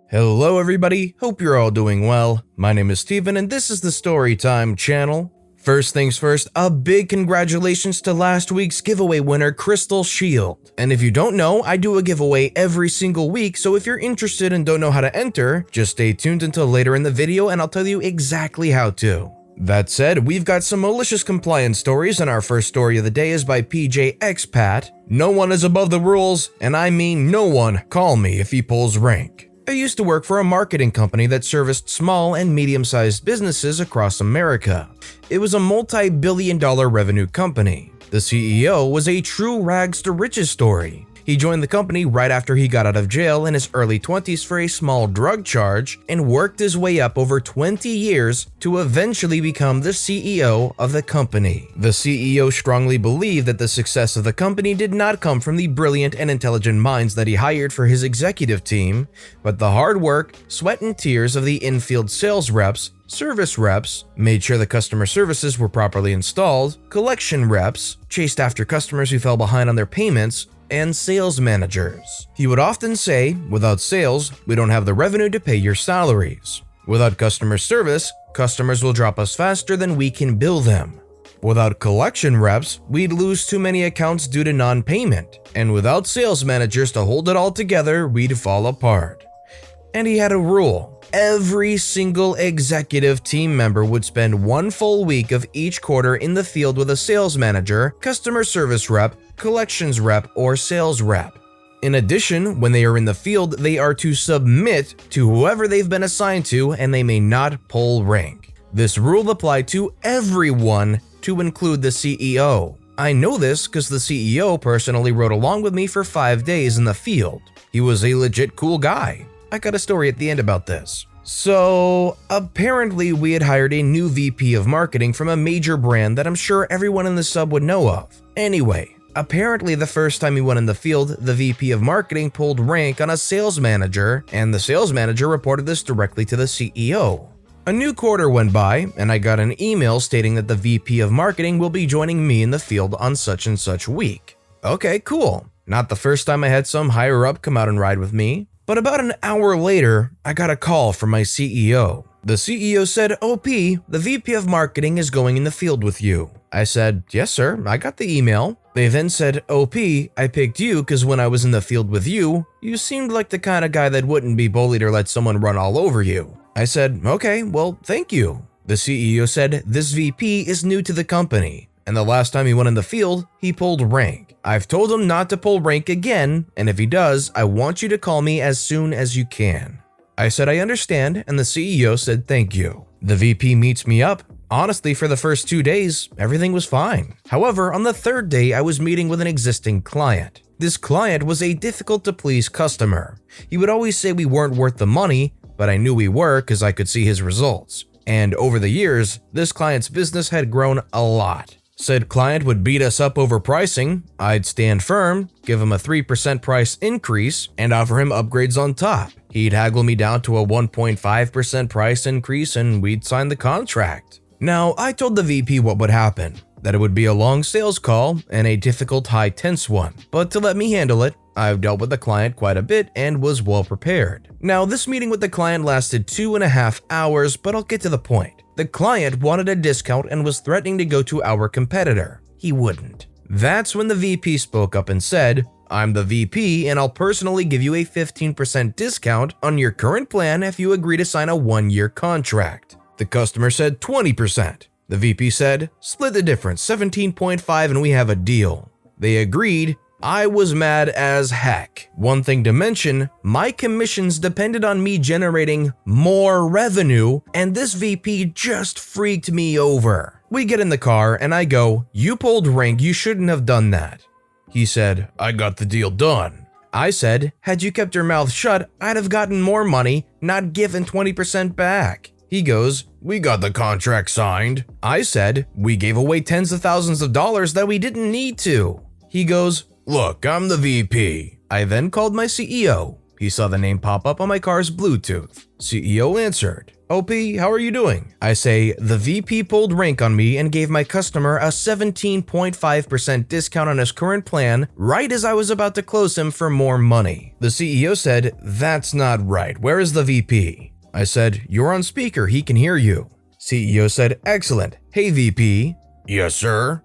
Hello everybody, hope you're all doing well. My name is Steven and this is the Storytime channel. First things first, a big congratulations to last week's giveaway winner, Crystal Shield. And if you don't know, I do a giveaway every single week, so if you're interested and don't know how to enter, just stay tuned until later in the video and I'll tell you exactly how to. That said, we've got some malicious compliance stories, and our first story of the day is by PJExpat. No one is above the rules, and I mean no one. Call me if he pulls rank. I used to work for a marketing company that serviced small and medium-sized businesses across America. It was a multi-billion-dollar revenue company. The CEO was a true rags to riches story. He joined the company right after he got out of jail in his early 20s for a small drug charge and worked his way up over 20 years to eventually become the CEO of the company. The CEO strongly believed that the success of the company did not come from the brilliant and intelligent minds that he hired for his executive team, but the hard work, sweat and tears of the infield sales reps, service reps, made sure the customer services were properly installed, collection reps, chased after customers who fell behind on their payments, and sales managers. He would often say, without sales, we don't have the revenue to pay your salaries. Without customer service, customers will drop us faster than we can bill them. Without collection reps, we'd lose too many accounts due to non-payment. And without sales managers to hold it all together, we'd fall apart. And he had a rule. Every single executive team member would spend one full week of each quarter in the field with a sales manager, customer service rep, collections rep, or sales rep. In addition, when they are in the field, they are to submit to whoever they've been assigned to, and they may not pull rank. This rule applied to everyone, to include the CEO. I know this because the CEO personally rode along with me for 5 days in the field. He was a legit cool guy. I got a story at the end about this. So, apparently we had hired a new VP of marketing from a major brand that I'm sure everyone in the sub would know of. Anyway, apparently the first time he went in the field, the VP of marketing pulled rank on a sales manager, and the sales manager reported this directly to the CEO. A new quarter went by, and I got an email stating that the VP of marketing will be joining me in the field on such and such week. Okay, cool. Not the first time I had some higher up come out and ride with me. But about an hour later, I got a call from my CEO. The CEO said, OP, the VP of marketing is going in the field with you. I said, yes sir, I got the email. They then said, OP, I picked you because when I was in the field with you, you seemed like the kind of guy that wouldn't be bullied or let someone run all over you. I said, okay, well, thank you. The CEO said, this VP is new to the company, and the last time he went in the field, he pulled rank. I've told him not to pull rank again, and if he does, I want you to call me as soon as you can. I said I understand, and the CEO said thank you. The VP meets me up. Honestly, for the first 2 days, everything was fine. However, on the third day, I was meeting with an existing client. This client was a difficult to please customer. He would always say we weren't worth the money, but I knew we were because I could see his results. And over the years, this client's business had grown a lot. Said client would beat us up over pricing, I'd stand firm, give him a 3% price increase, and offer him upgrades on top. He'd haggle me down to a 1.5% price increase and we'd sign the contract. Now, I told the VP what would happen, that it would be a long sales call and a difficult high tense one, but to let me handle it, I've dealt with the client quite a bit and was well prepared. Now, this meeting with the client lasted 2.5 hours, but I'll get to the point. The client wanted a discount and was threatening to go to our competitor. He wouldn't. That's when the VP spoke up and said, I'm the VP and I'll personally give you a 15% discount on your current plan if you agree to sign a 1-year contract. The customer said 20%. The VP said, split the difference, 17.5 and we have a deal. They agreed. I was mad as heck. One thing to mention, my commissions depended on me generating more revenue, and this VP just freaked me over. We get in the car and I go, you pulled rank, you shouldn't have done that. He said, I got the deal done. I said, had you kept your mouth shut, I'd have gotten more money, not given 20% back. He goes, we got the contract signed. I said, we gave away tens of thousands of dollars that we didn't need to. He goes, look, I'm the VP. I then called my CEO. He saw the name pop up on my car's Bluetooth. CEO answered, OP, how are you doing? I say, the VP pulled rank on me and gave my customer a 17.5% discount on his current plan right as I was about to close him for more money. The CEO said, that's not right. Where is the VP? I said, you're on speaker, he can hear you. CEO said, excellent. Hey VP. Yes, sir.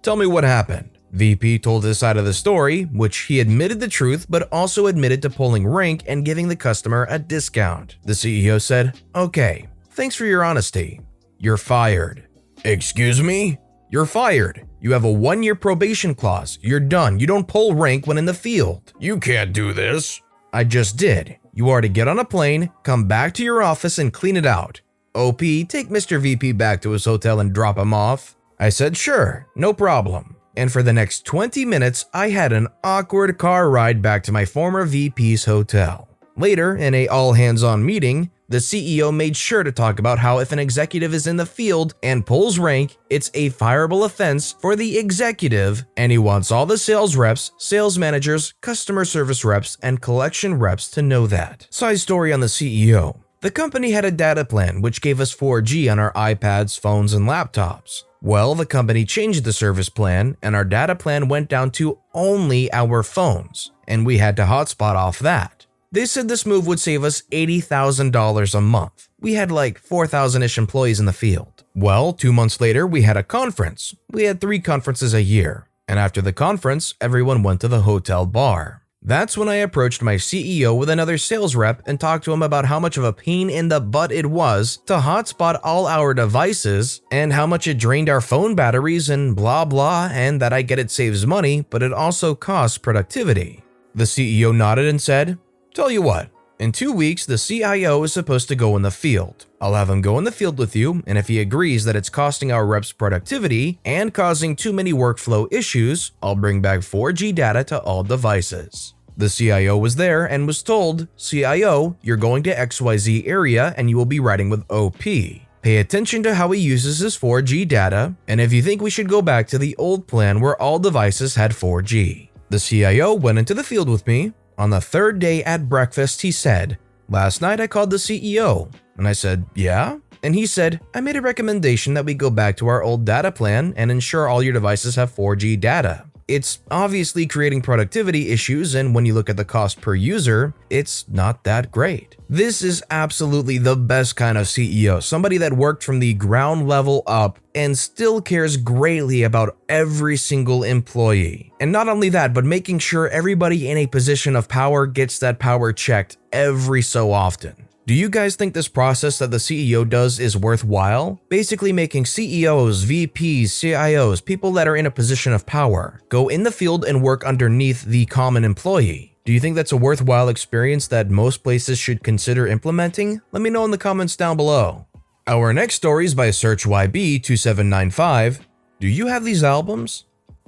Tell me what happened. VP told his side of the story, which he admitted the truth but also admitted to pulling rank and giving the customer a discount. The CEO said, okay, thanks for your honesty. You're fired. Excuse me? You're fired. You have a 1-year probation clause. You're done. You don't pull rank when in the field. You can't do this. I just did. You are to get on a plane, come back to your office and clean it out. OP, take Mr. VP back to his hotel and drop him off. I said, sure, no problem. And for the next 20 minutes, I had an awkward car ride back to my former VP's hotel. Later, in a all-hands-on meeting, the CEO made sure to talk about how if an executive is in the field and pulls rank, it's a fireable offense for the executive, and he wants all the sales reps, sales managers, customer service reps, and collection reps to know that. Side story on the CEO. The company had a data plan which gave us 4G on our iPads, phones, and laptops. Well, the company changed the service plan and our data plan went down to only our phones, and we had to hotspot off that. They said this move would save us $80,000 a month. We had like 4,000-ish employees in the field. Well, 2 months later, we had a conference. We had 3 conferences a year, and after the conference, everyone went to the hotel bar. That's when I approached my CEO with another sales rep and talked to him about how much of a pain in the butt it was to hotspot all our devices and how much it drained our phone batteries and blah blah, and that I get it saves money, but it also costs productivity. The CEO nodded and said, tell you what, in 2 weeks the CIO is supposed to go in the field. I'll have him go in the field with you, and if he agrees that it's costing our reps productivity and causing too many workflow issues, I'll bring back 4G data to all devices. The CIO was there and was told, CIO, you're going to XYZ area and you will be riding with OP. Pay attention to how he uses his 4G data, and if you think we should go back to the old plan where all devices had 4G. The CIO went into the field with me. On the 3rd day at breakfast, he said, last night I called the CEO. And I said, yeah? And he said, I made a recommendation that we go back to our old data plan and ensure all your devices have 4G data. It's obviously creating productivity issues, and when you look at the cost per user, it's not that great. This is absolutely the best kind of CEO, somebody that worked from the ground level up and still cares greatly about every single employee. And not only that, but making sure everybody in a position of power gets that power checked every so often. Do you guys think this process that the CEO does is worthwhile? Basically making CEOs, VPs, CIOs, people that are in a position of power, go in the field and work underneath the common employee. Do you think that's a worthwhile experience that most places should consider implementing? Let me know in the comments down below. Our next story is by SearchYB2795. Do you have these albums?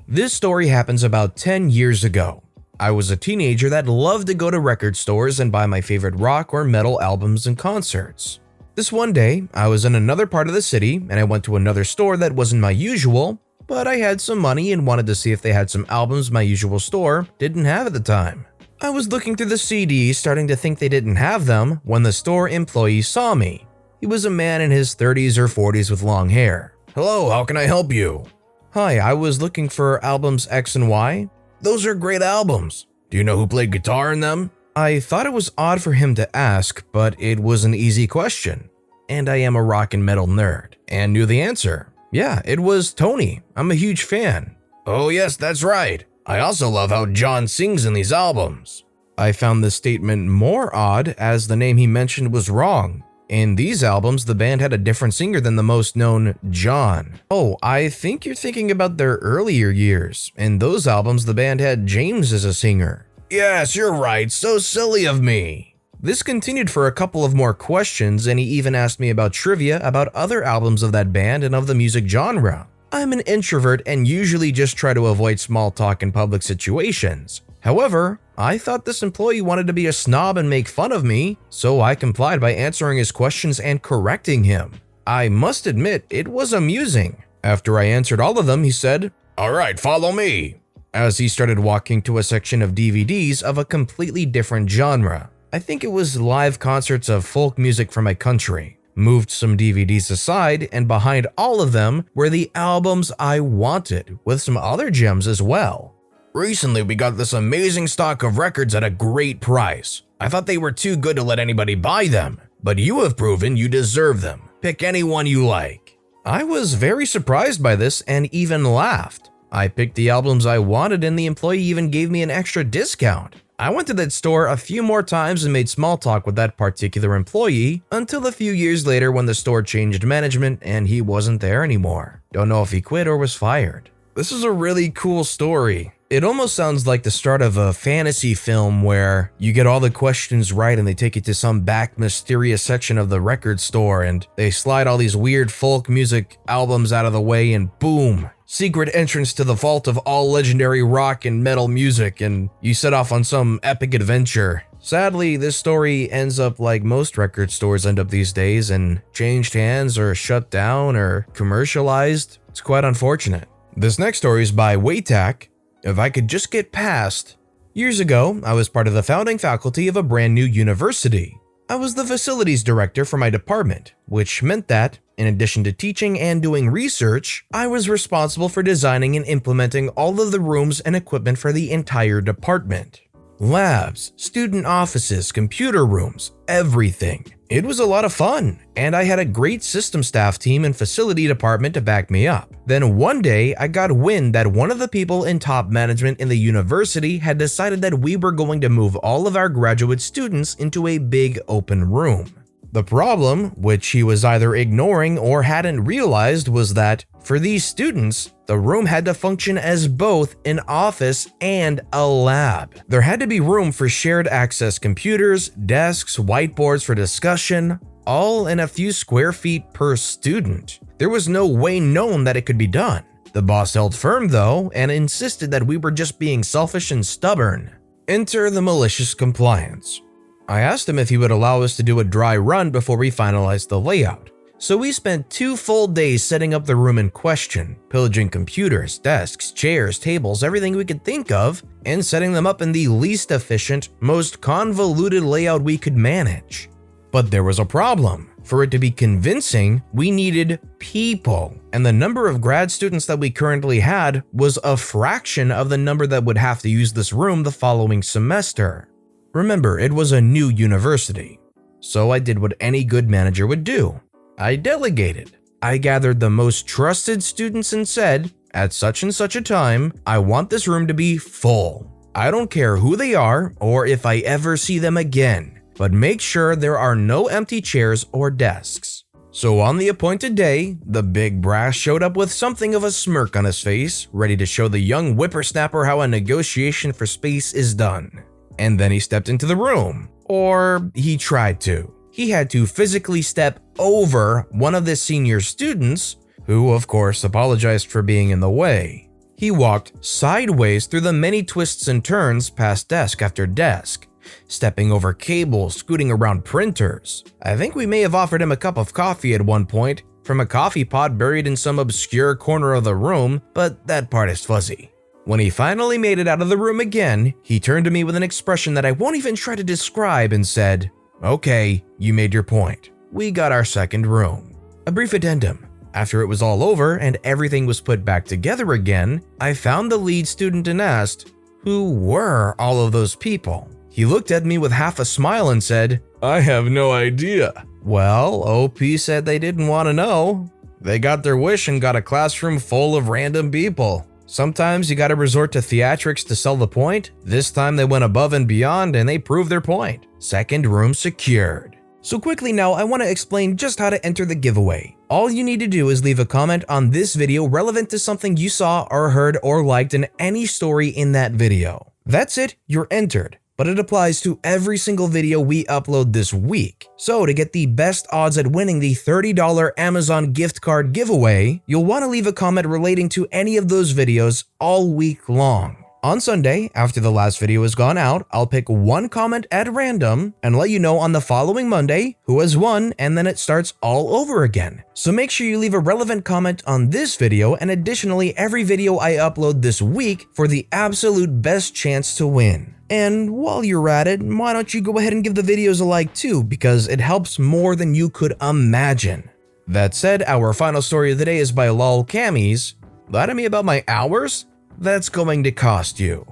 This story happens about 10 years ago. I was a teenager that loved to go to record stores and buy my favorite rock or metal albums and concerts. This one day, I was in another part of the city and I went to another store that wasn't my usual, but I had some money and wanted to see if they had some albums my usual store didn't have at the time. I was looking through the CDs, starting to think they didn't have them, when the store employee saw me. He was a man in his 30s or 40s with long hair. Hello, how can I help you? Hi, I was looking for albums X and Y. Those are great albums. Do you know who played guitar in them? I thought it was odd for him to ask, but it was an easy question. And I am a rock and metal nerd, and knew the answer. Yeah, it was Tony. I'm a huge fan. Oh yes, that's right. I also love how John sings in these albums. I found this statement more odd as the name he mentioned was wrong. In these albums, the band had a different singer than the most known John. Oh, I think you're thinking about their earlier years. In those albums, the band had James as a singer. Yes, you're right. So silly of me. This continued for a couple of more questions, and he even asked me about trivia about other albums of that band and of the music genre. I'm an introvert and usually just try to avoid small talk in public situations. However, I thought this employee wanted to be a snob and make fun of me, so I complied by answering his questions and correcting him. I must admit, it was amusing. After I answered all of them, he said, "All right, follow me." as he started walking to a section of DVDs of a completely different genre. I think it was live concerts of folk music from my country. Moved some DVDs aside, and behind all of them were the albums I wanted, with some other gems as well. Recently, we got this amazing stock of records at a great price. I thought they were too good to let anybody buy them, but you have proven you deserve them. Pick any one you like. I was very surprised by this and even laughed. I picked the albums I wanted and the employee even gave me an extra discount. I went to that store a few more times and made small talk with that particular employee until a few years later when the store changed management and he wasn't there anymore. Don't know if he quit or was fired. This is a really cool story. It almost sounds like the start of a fantasy film where you get all the questions right and they take you to some back mysterious section of the record store and they slide all these weird folk music albums out of the way and boom, secret entrance to the vault of all legendary rock and metal music, and you set off on some epic adventure. Sadly, this story ends up like most record stores end up these days and changed hands or shut down or commercialized. It's quite unfortunate. This next story is by Waitak. If I could just get past. Years ago, I was part of the founding faculty of a brand new university. I was the facilities director for my department, which meant that, in addition to teaching and doing research, I was responsible for designing and implementing all of the rooms and equipment for the entire department. Labs, student offices, computer rooms, everything. It was a lot of fun, and I had a great system staff team and facility department to back me up. Then one day, I got wind that one of the people in top management in the university had decided that we were going to move all of our graduate students into a big open room. The problem, which he was either ignoring or hadn't realized, was that, for these students, the room had to function as both an office and a lab. There had to be room for shared access computers, desks, whiteboards for discussion, all in a few square feet per student. There was no way known that it could be done. The boss held firm though, and insisted that we were just being selfish and stubborn. Enter the malicious compliance. I asked him if he would allow us to do a dry run before we finalized the layout. So we spent 2 full days setting up the room in question, pillaging computers, desks, chairs, tables, everything we could think of, and setting them up in the least efficient, most convoluted layout we could manage. But there was a problem. For it to be convincing, we needed people, and the number of grad students that we currently had was a fraction of the number that would have to use this room the following semester. Remember, it was a new university. So I did what any good manager would do. I delegated. I gathered the most trusted students and said, at such and such a time, I want this room to be full. I don't care who they are or if I ever see them again, but make sure there are no empty chairs or desks. So on the appointed day, the big brass showed up with something of a smirk on his face, ready to show the young whippersnapper how a negotiation for space is done. And then he stepped into the room. Or he tried to. He had to physically step over one of the senior students, who of course apologized for being in the way. He walked sideways through the many twists and turns past desk after desk, stepping over cables, scooting around printers. I think we may have offered him a cup of coffee at one point from a coffee pot buried in some obscure corner of the room, but that part is fuzzy. When he finally made it out of the room again, he turned to me with an expression that I won't even try to describe and said, "Okay, you made your point. We got our second room." A brief addendum. After it was all over and everything was put back together again, I found the lead student and asked, "Who were all of those people?" He looked at me with half a smile and said, "I have no idea." Well, OP said they didn't want to know. They got their wish and got a classroom full of random people. Sometimes you gotta resort to theatrics to sell the point. This time they went above and beyond and they proved their point. Second room secured. So quickly now, I want to explain just how to enter the giveaway. All you need to do is leave a comment on this video relevant to something you saw or heard or liked in any story in that video. That's it, you're entered. But it applies to every single video we upload this week. So to get the best odds at winning the $30 Amazon gift card giveaway, you'll want to leave a comment relating to any of those videos all week long. On Sunday, after the last video has gone out, I'll pick one comment at random and let you know on the following Monday who has won, and then it starts all over again. So make sure you leave a relevant comment on this video and additionally every video I upload this week for the absolute best chance to win. And while you're at it, why don't you go ahead and give the videos a like too, because it helps more than you could imagine. That said, our final story of the day is by lol Camis. Lie to me about my hours? That's going to cost you.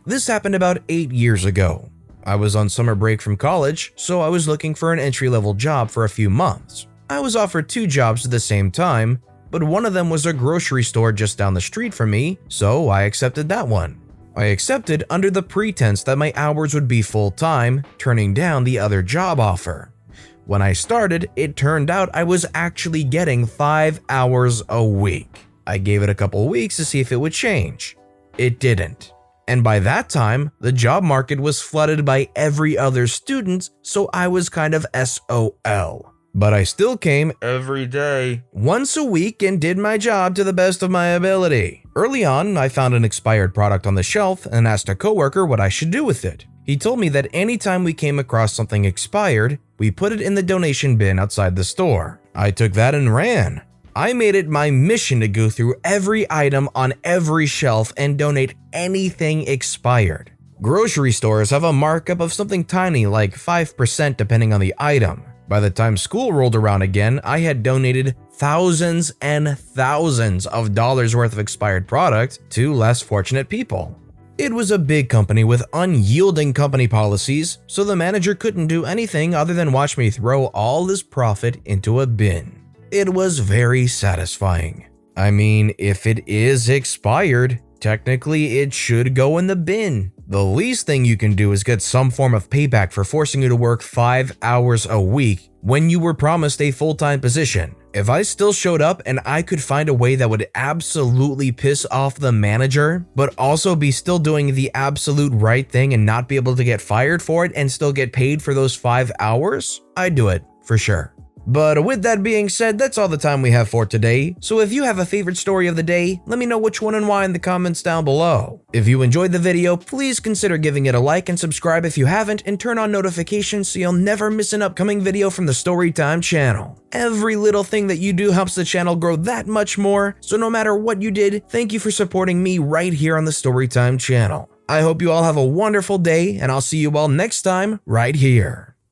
This happened about 8 years ago. I was on summer break from college, so I was looking for an entry-level job for a few months. I was offered 2 jobs at the same time, but one of them was a grocery store just down the street from me, so I accepted that one. I accepted under the pretense that my hours would be full-time, turning down the other job offer. When I started, it turned out I was actually getting 5 hours a week. I gave it a couple weeks to see if it would change. It didn't. And by that time, the job market was flooded by every other student, so I was kind of SOL. But I still came every day, once a week, and did my job to the best of my ability. Early on, I found an expired product on the shelf and asked a coworker what I should do with it. He told me that anytime we came across something expired, we put it in the donation bin outside the store. I took that and ran. I made it my mission to go through every item on every shelf and donate anything expired. Grocery stores have a markup of something tiny like 5% depending on the item. By the time school rolled around again, I had donated thousands and thousands of dollars worth of expired product to less fortunate people. It was a big company with unyielding company policies, so the manager couldn't do anything other than watch me throw all this profit into a bin. It was very satisfying. I mean, if it is expired, technically it should go in the bin. The least thing you can do is get some form of payback for forcing you to work 5 hours a week when you were promised a full-time position. If I still showed up and I could find a way that would absolutely piss off the manager, but also be still doing the absolute right thing and not be able to get fired for it and still get paid for those 5 hours, I'd do it for sure. But with that being said, that's all the time we have for today. So if you have a favorite story of the day, let me know which one and why in the comments down below. If you enjoyed the video, please consider giving it a like and subscribe if you haven't, and turn on notifications so you'll never miss an upcoming video from the Storytime channel. Every little thing that you do helps the channel grow that much more, so no matter what you did, thank you for supporting me right here on the Storytime channel. I hope you all have a wonderful day, and I'll see you all next time right here.